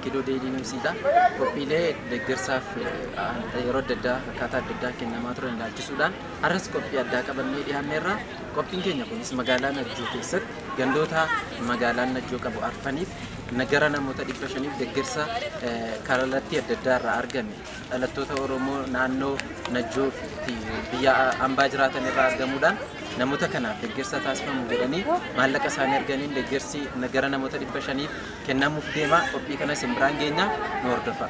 Kidoo Deedii Nimsiidha. Qophiilee deeggarsaaf yeroo adda addaa akkaataa adda addaa kennamaa turan ilaalchisuudhaan har'as qophii addaa qabannee dhiyaanneerra. Qophiin keenya kunis magaalaa Najjoo keessatti gandoota magaalaa Najjoo qabu arfaniif nagara namoota 500 deeggarsa kallattii adda addaa irraa argame dhalattoota Oromoo naannoo Najjoo biyya ambaa jiraatan irraa argamuudhaan namoota kanaaf deeggarsa taasifamu godhanii maallaqa isaanii arganiin deeggarsi nagara namoota 500 kennamuuf deema. Qophii kana simbiraan geenya nu hordofa.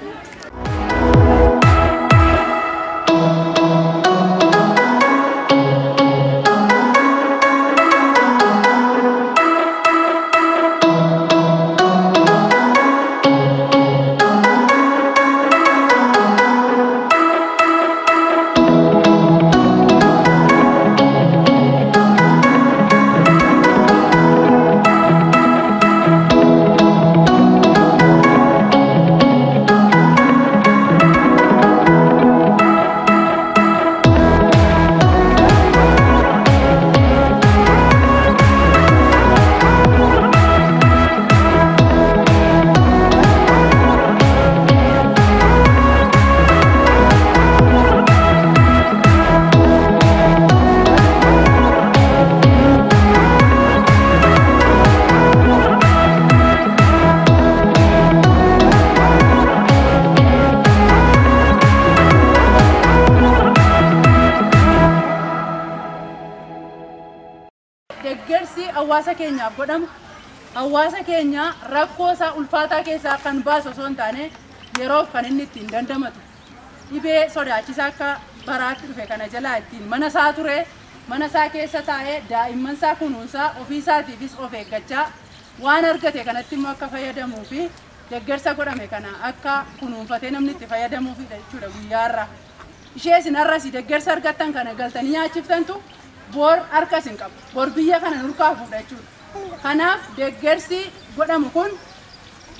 Deeggarsi hawaasa keenyaaf godhamu hawaasa keenya rakkoo isaa ulfaataa keessaa kan baasu osoo hin taane yeroof kan inni ittiin dandamatu dhibee sodaachisaa akka baraatti dhufe kana jalaa ittiin mana isaa ture mana isaa keessa taa'ee daa'imman isaa kunuunsaa ofii isaatiifis of eeggachaa waan argate kanatti immoo akka fayyadamuu fi deeggarsa godhame kana akka kunuunfatee namni itti fayyadamuufidha jechuudha guyyaarra. Ishee isin har'as deeggarsa argattan kana galtanii nyaachiftantu bor harkas hin qabu. Bor biyya kana nurkaa fuudha jechuudha. Kanaaf deeggarsi godhamu kun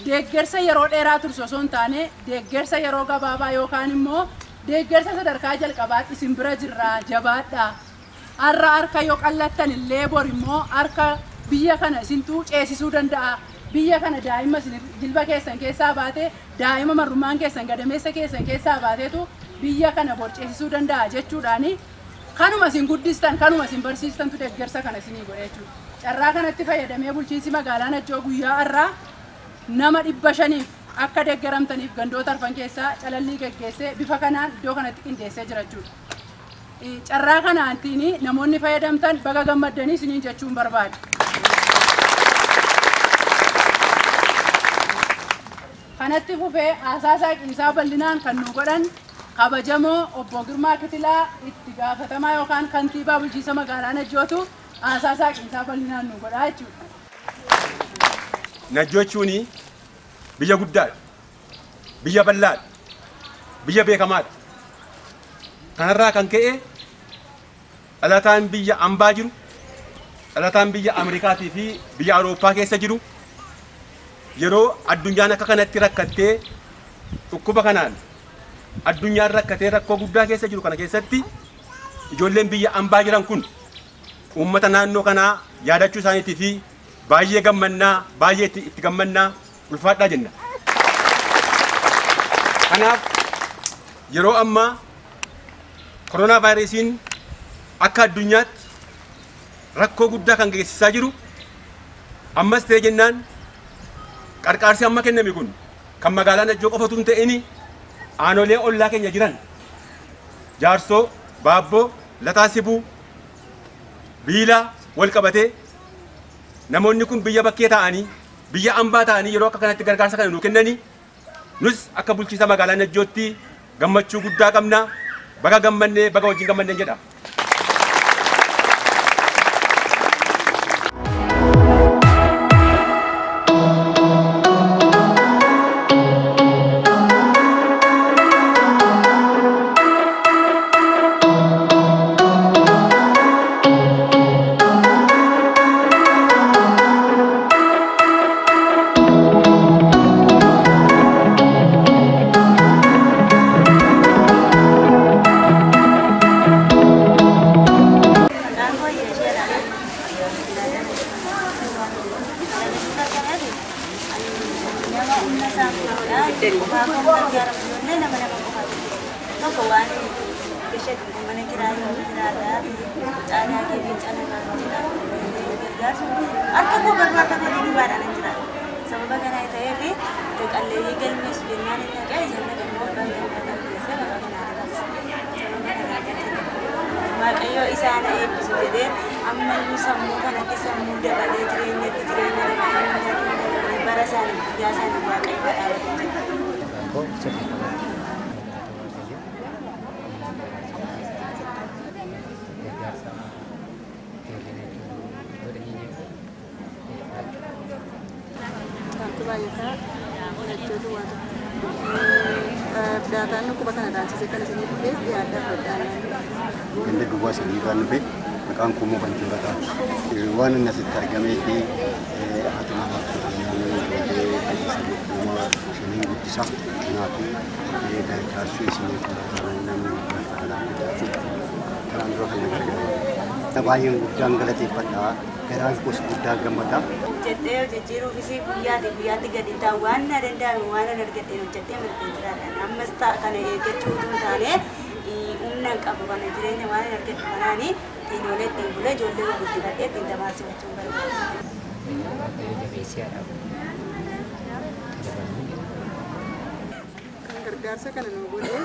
deeggarsa yeroo dheeraa tursu osoo hin taane deeggarsa yeroo gabaabaa yookaan immoo deeggarsa sadarkaa jalqabaatti isin bira jirra jabaadha. Har'a harka yoo qallattan illee bor immoo harka biyya kana isintuu ceesisuu danda'a. Biyya kana daa'ima isin jilba keessan keessaa baate daa'ima marrumaan keessan gadameessa keessan keessaa baateetu biyya kana bor ceesisuu danda'a jechuudhaani. Kanuma isin guddistan kanuma isin barsiistantu deeggarsa kana isinii godhe jechuudha. Carraa kanatti fayyadamee bulchiinsi magaalaa Najjoo guyyaa har'aa nama 500 akka deeggaramtaniif gandoota arfan keessaa calallii geggeessee bifa kanaan iddoo kanatti qindeessee jira jechuudha. Carraa kanaatiin namoonni fayyadamtan baga gammaddanii isiniin jechuun barbaadu. Kanatti fufee haasaa qinsaa bal'inaan kan nu godhan kabajamoo obbo Girmaa Kitilaa itti gaafatamaa yookaan kantiibaa bulchiinsa magaalaa Najjootu haasaa qinsaa bal'inaan nu godhaa jechuudha. Najjoo jechuun biyya guddaadha, biyya bal'aadha, biyya beekamaadha. Kanarraa kan ka'e dhalataan biyya ambaa jiru, dhalataan biyya Ameerikaatii fi biyya Awurooppaa keessa jiru yeroo addunyaan akka kanatti rakkattee dhukkuba kanaan addunyaan rakkatee rakkoo guddaa keessa jiru kana keessatti ijoolleen biyya ambaa jiran kun uummata naannoo kanaa yaadachuu isaaniitii fi baay'ee gammannaa baay'ee itti gammannaa ulfaadhaa jenna. Kanaaf yeroo ammaa koronaa vaayirasiin akka addunyaatti rakkoo guddaa kan geessisaa jiru ammas ta'e jennaan qarqaarsi amma kenname kun kan magaalaa Najjoo qofatu hin ta'in aanolee ollaa keenya jiran Jaarsoo, Baabboo, Lataa Sibuu, Biilaa wal qabatee namoonni kun biyya bakkee ta'anii biyya ambaa ta'anii yeroo akka kanatti gargaarsa kana nuu kennanii nus akka bulchiinsa magaalaa Najjootti gammachuu guddaa qabna. Baga gammannee baga wajjin gammannee jedha. mana kiraayuu jiraata caalaa keetiin caalaa gargaarsu harka koo barbaadama duwwaadhaan jiraata sababa kanaa ta'eef qalleeyyii galmees jennaan inni dhaqee isaan dhaqanii barbaadama keessa Waaqayyo isaan eebbisu jedhee ammayyuu sammuu kanatti sammuu dabalee jireenya bara isaanii guyyaa isaanii Waaqayyo dhaabatee jira. Dataan aku bakal ada sisi kalau sini tu dia ada dataan. Ini dua sini kan lebih, maka aku mau bantu rata. Wan nasi tergame di atau nama yang sini bisa nanti dari kasih sini kan roh yang tergame. Tapi yang janggal itu pada kerana kus sudah gambar. Jejjeru visi biyyatti gadi ta'u waan na danda'ame waan an argadhe hojjettee mirkaneessiraadha. Ammas kana eeggachuu utuu hin taane humna hin qabu kana jireenya waan an argadhe kanaani xiinoolee ittiin bule ijoollee guddifadhee ittiin dabarsifachuu barbaada. Kan gargaarsa kana nu godhe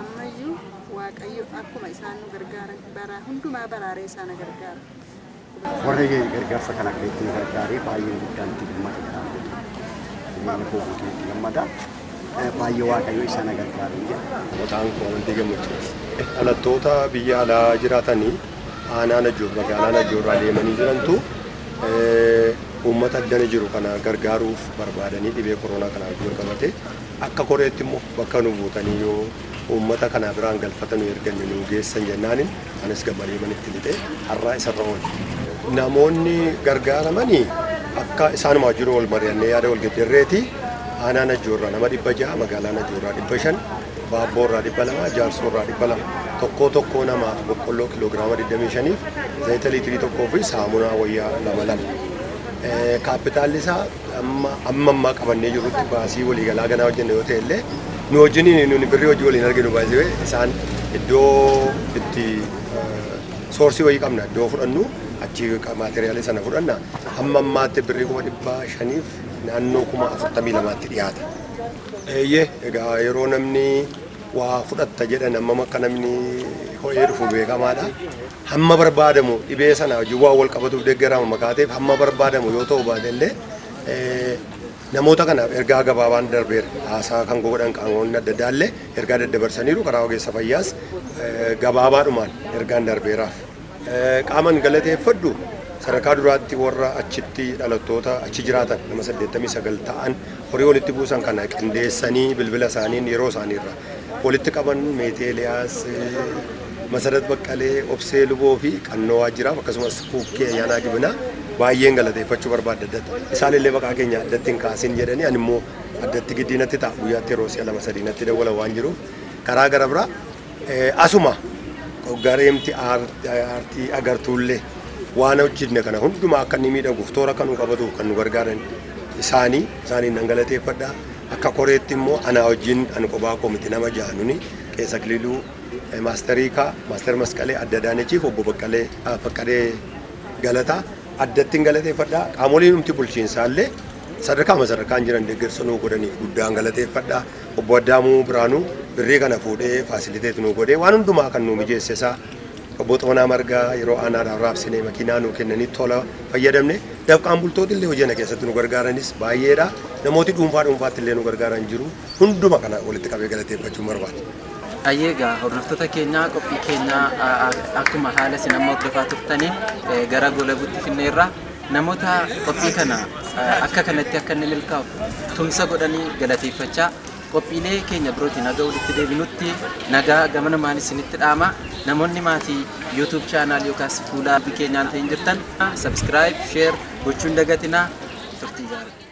ammayyuu Waaqayyo akkuma isaan nu gargaaran bara hundumaa baraaree isaan gargaara. Warri gargaarsa kana keessatti gargaaree baay'ee guddaan itti gammada. Inni koobuutu itti gammada. Baay'ee Waaqayyo isaan gargaaru jedha. Maqaan koo Amantii Gammachuuti. Dhalattoota biyya alaa jiraatanii aanaa Najjoo magaalaa Najjoo irraa deemanii jirantu uummata addana jiru kana gargaaruuf barbaadanii dhibee koronaa kanaan wal qabate akka koreetti immoo bakka nu buutanii yoo uummata kana biraan galfatan erganni nu geessan jennaanin anis gammalee manitti lixee har'aa isarra oole. Namoonni gargaaramanii akka isaanuma jiru wal mari'annee yaada wal geddeerreeti aanaa Najjoo irraa nama 600 magaalaa Najjoo irraa 500 Baabboo irraa 200 Jaarsoo irraa 200 tokko namaaf boqqolloo kiloogiraama 25 zayita liitirii tokkoo fi saamunaa wayyaa 2 kaapitaalli isaa amma qabannee jirutti baasii waliigalaa ganaa hojjenne yoo ta'e illee nu wajjiniin nuni birrii hojii waliin arginu baay'ee isaan iddoo itti soorsii wayii qabna iddoo fudhannu achi maateriyaali sana fudhanna amma ammaatti birrii 500f naannoo 42tti dhiyaata. Egaa yeroo namni waa fudhatta jedhan amma akka namni ho'ee dhufu beekamaadha. Hamma barbaadamu dhibee sana hojii waa wal qabatuuf deeggarama makaateef hamma barbaadamu yoo ta'u baate illee namoota kanaaf ergaa gabaabaan darbeera. Haasaa kan godhan qaamoonni adda addaa illee ergaa daddabarsaniiru karaa ogeessa fayyaas gabaabaadhumaan ergaan darbeeraaf. Qaaman galateeffadhu sadarkaa duraatti warra achitti dhalattoota achi jiraatan nama 89 ta'an horii walitti buusan kana qindeessanii bilbila isaaniin yeroo isaaniirra walitti qaban Meeteeliyaas Masarat Baqqalee Obsee Luboo fi Qannoo Waajjiraaf akkasumas Kuukkee Ayyaanaa Gibinaa baay'een galateeffachuu barbaadda addatti. Isaan illee maqaa keenya addatti hin kaasin jedhanii ani immoo addatti giddiinatti ta'a guyyaatti yeroo si'a 2-3 dawwala waan jiruuf karaa gara biraa asuma gareemti aartii agartuullee waan hojjenne kana hundumaa akka inni miidhaguuf toora kan nu qabatuuf kan nu gargaaran isaaniin nan galateeffadha. Akka koreetti immoo ana wajjin ani kophaa koomiti nama jaanuni keessa kililuu maaster masqalee adda daanechiif obbo Baqqalee Galataa addatti galateeffadha. Qaamoleen humti bulchiinsaallee sadarkaan jiran deeggarsa nuu godhaniif guddaan galateeffadha. Obbo Addaamuu Biraanuu birrii kana fuudhee faasiliteet nuu godhee waan hundumaa kan nuu mijeessesaa obbo Xoonaa Margaa yeroo aanaadhaaf raabsinee makiinaa nuu kennanii tola fayyadamne dafqaan bultooti illee hojii keessatti nu gargaaranis baay'eedha. Namooti dhuunfaatti illee nu gargaaran jiru hunduma kana walitti qabee galateeffachuun barbaada. Ayyeegaa hordoftoota keenyaa qophii keenyaa akkuma haala isin amma hordofaa turtaniin gara goolabuutti finneerra namoota qophii kana akka kanatti akka inni milkaa'u tumsa godhanii galateeffachaa qophiilee keenya birootiin nagaa walitti deebinutti nagaa gama namaan isinitti dhaama. Namoonni maatii YouTube channel yookaas fuula keenyaan ta'in jirtan subscribe, share gochuun dagatinaa turtii gaarii.